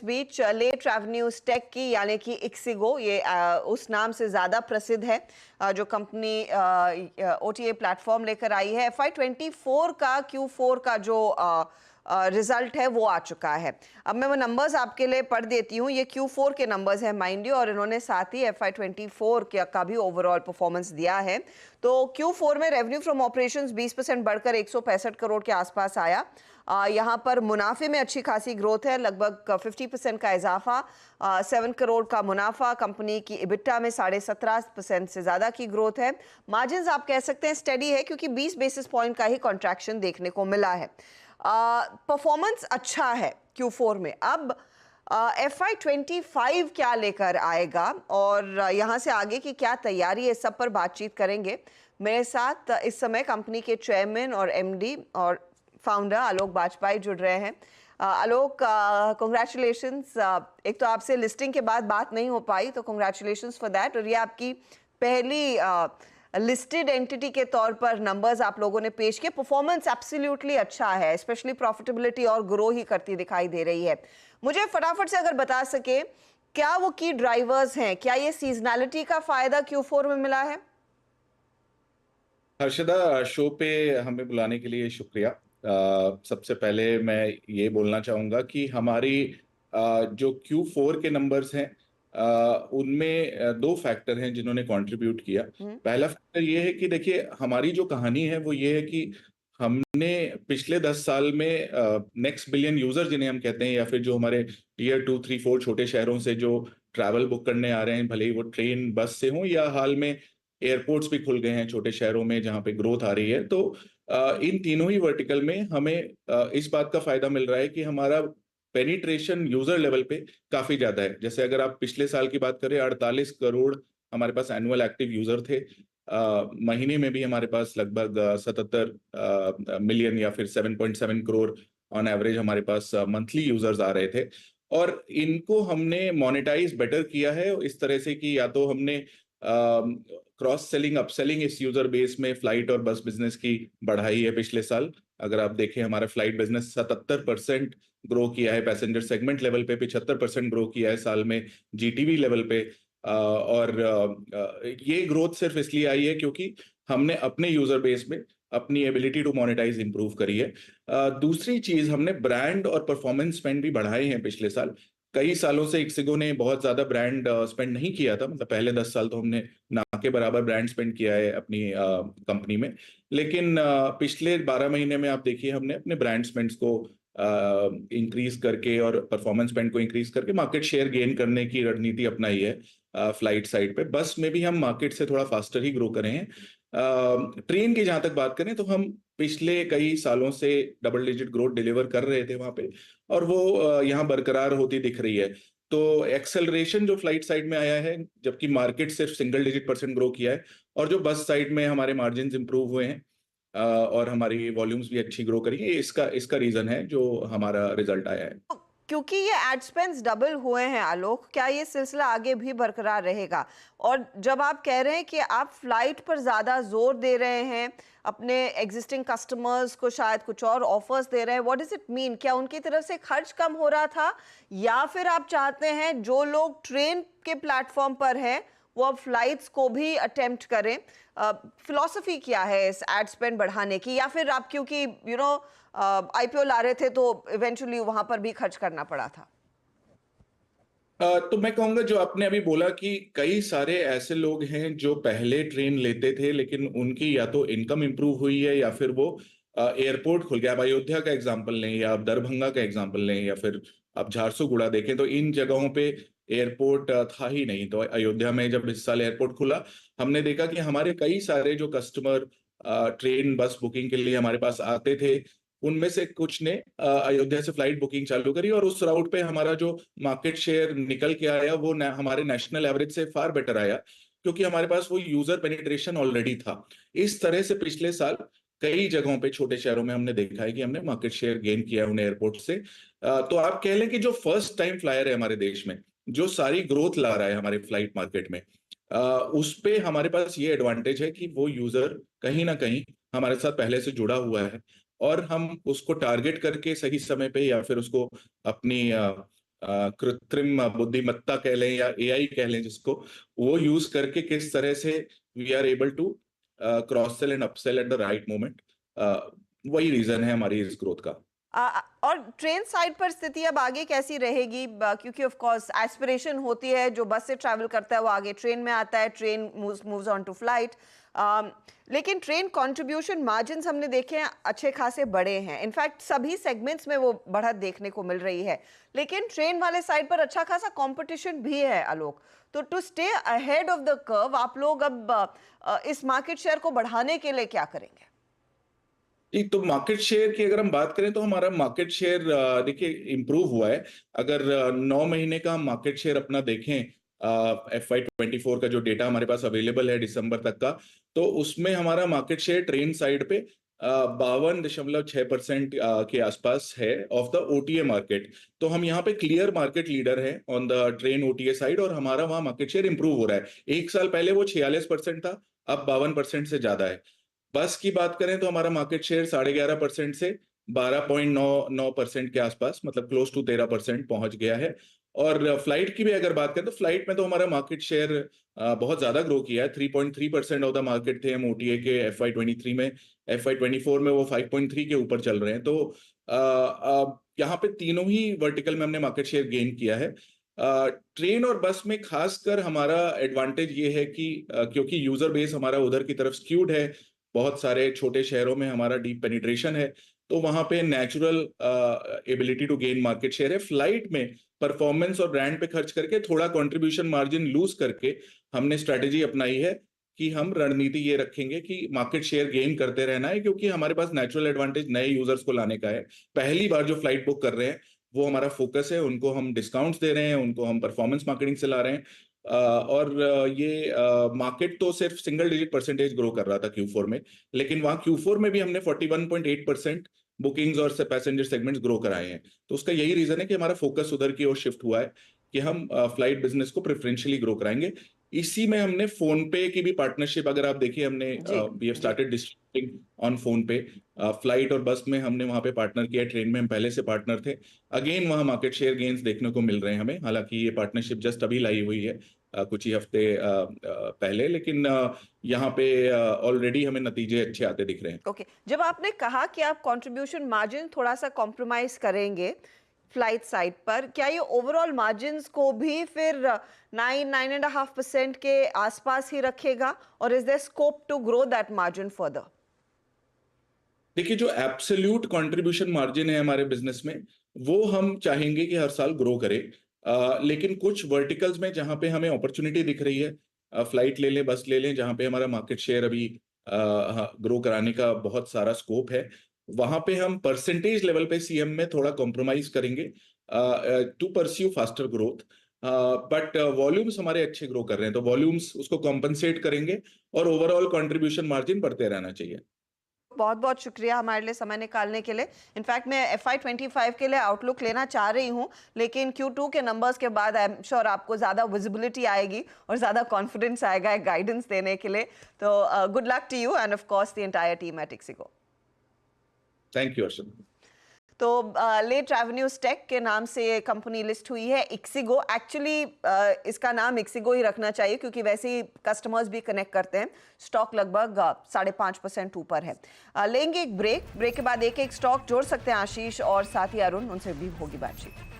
बीच late revenues take की यानी कि इक्सिगो, ये उस नाम से ज़्यादा प्रसिद्ध है, जो कंपनी ओटीए प्लेटफॉर्म लेकर आई है। FY24 का Q4 का जो रिजल्ट है वो आ चुका है। अब मैं वो नंबर्स आपके लिए पढ़ देती हूँ। ये Q4 के नंबर्स हैं माइंड यू, और इन्होंने साथ ही FY24 का भी ओवरऑल परफॉर्मेंस दिया है। तो Q4 में रेवेन्यू फ्रॉम ऑपरेशंस 20% बढ़कर 165 करोड़ के आसपास आया। यहाँ पर मुनाफे में अच्छी खासी ग्रोथ है, लगभग 50% का इजाफा, 7 करोड़ का मुनाफा। कंपनी की इबिटा में 17.5% से ज़्यादा की ग्रोथ है। मार्जिन्स आप कह सकते हैं स्टेडी है, क्योंकि 20 बेसिस पॉइंट का ही कॉन्ट्रैक्शन देखने को मिला है। परफॉर्मेंस अच्छा है Q4 में। अब FY25 क्या लेकर आएगा और यहाँ से आगे की क्या तैयारी है, सब पर बातचीत करेंगे। मेरे साथ इस समय कंपनी के चेयरमैन और MD और फाउंडर आलोक बाजपेयी जुड़ रहे हैं। आलोक, कॉन्ग्रेचुलेशंस। एक तो आपसे लिस्टिंग के बाद बात नहीं हो पाई, तो कॉन्ग्रेचुलेशंस फॉर दैट। और ये आपकी पहली लिस्टेड एंटिटी के तौर पर नंबर्स आप लोगों ने पेश किए। परफॉर्मेंस एब्सोल्युटली अच्छा है, स्पेशली प्रॉफिटेबिलिटी और ग्रो ही करती दिखाई दे रही है। मुझे फटाफट से अगर बता सके, क्या वो की ड्राइवर्स हैं? क्या ये सीजनैलिटी का फायदा Q4 में मिला है? हर्षदा, शो पे हमें बुलाने के लिए शुक्रिया। सबसे पहले मैं ये बोलना चाहूँगा कि हमारी जो Q4 के नंबर्स हैं, उनमें दो फैक्टर हैं जिन्होंने कंट्रीब्यूट किया। पहला फैक्टर ये है कि देखिए, हमारी जो कहानी है वो ये है कि हमने पिछले 10 साल में नेक्स्ट बिलियन यूजर जिन्हें हम कहते हैं, या फिर जो हमारे टियर 2, 3, 4 छोटे शहरों से जो ट्रैवल बुक करने आ रहे हैं, भले ही वो ट्रेन बस से हो, या हाल में एयरपोर्ट्स भी खुल गए हैं छोटे शहरों में जहाँ पे ग्रोथ आ रही है। तो इन तीनों ही वर्टिकल में हमें इस बात का फायदा मिल रहा है कि हमारा पेनिट्रेशन यूजर लेवल पे काफी ज्यादा है। जैसे अगर आप पिछले साल की बात करें, 48 करोड़ हमारे पास एनुअल एक्टिव यूजर थे। महीने में भी हमारे पास लगभग 77 मिलियन या फिर 7.7 करोड़ ऑन एवरेज हमारे पास मंथली यूजर्स आ रहे थे। और इनको हमने मोनेटाइज बेटर किया है इस तरह से कि या तो हमने क्रॉस सेलिंग, अपसेलिंग इस यूजर बेस में फ्लाइट और बस बिजनेस की बढ़ाई है पिछले साल। अगर आप देखें, हमारा फ्लाइट बिजनेस 77% ग्रो किया है, पैसेंजर सेगमेंट लेवल पे 75% ग्रो किया है साल में, जीटीवी लेवल पे। और ये ग्रोथ सिर्फ इसलिए आई है क्योंकि हमने अपने यूजर बेस में अपनी एबिलिटी टू मोनेटाइज इंप्रूव करी है। दूसरी चीज, हमने ब्रांड और परफॉर्मेंस स्पेंड भी बढ़ाए हैं पिछले साल। कई सालों से इक्सिगो ने बहुत ज्यादा ब्रांड स्पेंड नहीं किया था, मतलब पहले 10 साल तो हमने ना के बराबर ब्रांड स्पेंड किया है अपनी कंपनी में। लेकिन पिछले 12 महीने में आप देखिए, हमने अपने ब्रांड स्पेंड्स को इंक्रीज करके और परफॉर्मेंस स्पेंड को इंक्रीज करके मार्केट शेयर गेन करने की रणनीति अपनाई है। फ्लाइट साइड पे, बस में भी हम मार्केट से थोड़ा फास्टर ही ग्रो करे हैं। ट्रेन की जहां तक बात करें तो हम पिछले कई सालों से डबल डिजिट ग्रोथ डिलीवर कर रहे थे वहां पे, और वो यहाँ बरकरार होती दिख रही है। तो एक्सेलरेशन जो फ्लाइट साइड में आया है, जबकि मार्केट सिर्फ सिंगल डिजिट % ग्रो किया है। और जो बस साइड में हमारे मार्जिन इंप्रूव हुए हैं, और हमारी वॉल्यूम्स भी अच्छी ग्रो करी है। इसका इसका रीजन है जो हमारा रिजल्ट आया है। क्योंकि ये एड स्पेंड्स डबल हुए हैं आलोक, क्या ये सिलसिला आगे भी बरकरार रहेगा? और जब आप कह रहे हैं कि आप फ्लाइट पर ज़्यादा जोर दे रहे हैं, अपने एग्जिस्टिंग कस्टमर्स को शायद कुछ और ऑफर्स दे रहे हैं, व्हाट डज इट मीन? क्या उनकी तरफ से खर्च कम हो रहा था, या फिर आप चाहते हैं जो लोग ट्रेन के प्लेटफॉर्म पर हैं वो अब फ्लाइट्स को भी अटेम्प्ट करें? फिलॉसफी क्या है इस एड स्पेंड बढ़ाने की? या फिर आप क्योंकि IPO ला रहे थे तो इवेंचुअली वहां पर भी खर्च करना पड़ा था? तो मैं कहूंगा, जो आपने अभी बोला कि कई सारे ऐसे लोग हैं जो पहले ट्रेन लेते थे लेकिन उनकी या तो इनकम इंप्रूव हुई है, या फिर वो एयरपोर्ट खुल गया। अब अयोध्या का एग्जांपल लें, या आप दरभंगा का एग्जांपल लें, या फिर आप झारसुगुड़ा देखें, तो इन जगहों पे एयरपोर्ट था ही नहीं। तो अयोध्या में जब इस साल एयरपोर्ट खुला, हमने देखा कि हमारे कई सारे जो कस्टमर ट्रेन बस बुकिंग के लिए हमारे पास आते थे, उनमें से कुछ ने अयोध्या से फ्लाइट बुकिंग चालू करी, और उस राउट पे हमारा जो मार्केट शेयर निकल के आया वो हमारे नेशनल एवरेज से फार बेटर आया, क्योंकि हमारे पास वो यूजर पेनिट्रेशन ऑलरेडी था। इस तरह से पिछले साल कई जगहों पे छोटे शहरों में हमने देखा है कि हमने मार्केट शेयर गेन किया है उन एयरपोर्ट से। तो आप कह लें कि जो फर्स्ट टाइम फ्लायर है हमारे देश में, जो सारी ग्रोथ ला रहा है हमारे फ्लाइट मार्केट में, उस पे हमारे पास ये एडवांटेज है कि वो यूजर कहीं ना कहीं हमारे साथ पहले से जुड़ा हुआ है, और हम उसको टारगेट करके सही समय पे, या फिर उसको अपनी कृत्रिम बुद्धिमत्ता कह लें या एआई कह लें जिसको, वो यूज करके किस तरह से we are able to cross sell and upsell at the right moment, वही रीजन है हमारी इस ग्रोथ का। और ट्रेन साइड पर स्थिति अब आगे कैसी रहेगी? क्योंकि ऑफ कोर्स एस्पिरेशन होती है, जो बस से ट्रैवल करता है वो आगे ट्रेन में आता है, train moves on to flight. लेकिन ट्रेन कंट्रीब्यूशन मार्जिन्स हमने देखे हैं अच्छे खासे बड़े हैं, इनफैक्ट सभी सेगमेंट्स में वो बढ़त देखने को मिल रही है। लेकिन ट्रेन वाले साइड पर अच्छा खासा कंपटीशन भी है आलोक, तो to stay ahead of the curve आप लोग अब इस मार्केट शेयर को बढ़ाने के लिए क्या करेंगे? एक तो मार्केट शेयर की अगर हम बात करें तो हमारा मार्केट शेयर देखिए इम्प्रूव हुआ है। अगर 9 महीने का हम मार्केट शेयर अपना देखें, FY24 का जो डेटा हमारे पास अवेलेबल है दिसंबर तक का, तो उसमें हमारा मार्केट शेयर ट्रेन साइड पे 52.6% के आसपास है ऑफ द ओटीए मार्केट। तो हम यहाँ पे क्लियर मार्केट लीडर हैं on the train OTA side, और हमारा वहाँ मार्केट शेयर इंप्रूव हो रहा है। 1 साल पहले वो 46% था, अब 52% से ज्यादा है। बस की बात करें तो हमारा मार्केट शेयर 11.5% से 12.99% के आसपास, मतलब क्लोज टू 13% पहुंच गया है। और फ्लाइट की भी अगर बात करें तो फ्लाइट में तो हमारा मार्केट शेयर बहुत ज्यादा ग्रो किया है। 3.3% ऑफ द मार्केट थे हम ओटीए के FY23 में। FY24 में वो 5.3 के ऊपर चल रहे हैं। तो यहाँ पे तीनों ही वर्टिकल में हमने मार्केट शेयर गेन किया है। ट्रेन और बस में खासकर हमारा एडवांटेज ये है कि क्योंकि यूजर बेस हमारा उधर की तरफ स्क्यूड है, बहुत सारे छोटे शहरों में हमारा डीप पेनिट्रेशन है, तो वहां पे natural ability to gain market share है। फ्लाइट में परफॉर्मेंस और ब्रांड पे खर्च करके थोड़ा कंट्रीब्यूशन मार्जिन लूज करके हमने स्ट्रेटेजी अपनाई है कि हम रणनीति ये रखेंगे कि मार्केट शेयर गेन करते रहना है, क्योंकि हमारे पास नेचुरल एडवांटेज नए यूजर्स को लाने का है। पहली बार जो फ्लाइट बुक कर रहे हैं वो हमारा फोकस है, उनको हम डिस्काउंट्स दे रहे हैं, उनको हम परफॉर्मेंस मार्केटिंग से ला रहे हैं। और ये मार्केट तो सिर्फ सिंगल डिजिट परसेंटेज ग्रो कर रहा था Q4 में, लेकिन वहां Q4 में भी हमने 41.8% बुकिंग्स और पैसेंजर सेगमेंट्स ग्रो कराए हैं। तो उसका यही रीजन है कि हमारा फोकस उधर की ओर शिफ्ट हुआ है कि हम फ्लाइट बिजनेस को प्रेफरेंशियली ग्रो कराएंगे। इसी में हमने फोन पे की भी पार्टनरशिप, अगर आप देखिए, हमने जी वी हैव जी। स्टार्टेड डिस्ट्रीब्यूटिंग ऑन फोन पे। फ्लाइट और बस में हमने वहां पे पार्टनर किया, ट्रेन में हम पहले से पार्टनर थे। अगेन वहां मार्केट शेयर गेन्स देखने को मिल रहे हैं हमें, हालांकि ये पार्टनरशिप जस्ट अभी लाई हुई है कुछ ही हफ्ते पहले, लेकिन यहाँ पे ऑलरेडी हमें नतीजे अच्छे आते दिख रहे हैं। ओके, जब आपने कहा कि आप कंट्रीब्यूशन मार्जिन थोड़ा सा कॉम्प्रोमाइज करेंगे फ्लाइट साइड पर, क्या ये ओवरऑल मार्जिन्स को भी फिर 9.5% के आसपास ही रखेगा, और is there scope to grow that margin further? देखिए, जो एब्सोल्यूट कंट्रीब्यूशन मार्जिन है हमारे बिजनेस में, वो हम चाहेंगे कि हर साल ग्रो करे। लेकिन कुछ वर्टिकल्स में जहां पे हमें अपॉर्चुनिटी दिख रही है, फ्लाइट ले लें, बस ले लें, जहां पे हमारा मार्केट शेयर अभी ग्रो कराने का बहुत सारा स्कोप है, वहां पे हम परसेंटेज लेवल पे सीएम में थोड़ा कॉम्प्रोमाइज करेंगे to pursue faster growth. But volumes हमारे अच्छे ग्रो कर रहे हैं, तो वॉल्यूम्स उसको कॉम्पनसेट करेंगे और ओवरऑल कंट्रीब्यूशन मार्जिन बढ़ते रहना चाहिए। बहुत बहुत शुक्रिया हमारे लिए समय निकालने के लिए। इनफैक्ट मैं FY25 के लिए आउटलुक लेना चाह रही हूँ, लेकिन Q2 के नंबर्स के बाद आई एम श्योर आपको ज़्यादा विजिबिलिटी आएगी और ज़्यादा कॉन्फिडेंस आएगा एक गाइडेंस देने के लिए। तो good luck to you and of course the entire team at ixigo. Thank you Arshad. तो लेट रेवेन्यूज टेक के नाम से ये कंपनी लिस्ट हुई है, इक्सिगो। एक्चुअली इसका नाम इक्सिगो ही रखना चाहिए, क्योंकि वैसे ही कस्टमर्स भी कनेक्ट करते हैं। स्टॉक लगभग 5.5% ऊपर है। लेंगे एक ब्रेक के बाद एक एक स्टॉक जोड़ सकते हैं आशीष और साथ ही अरुण, उनसे भी होगी बातचीत।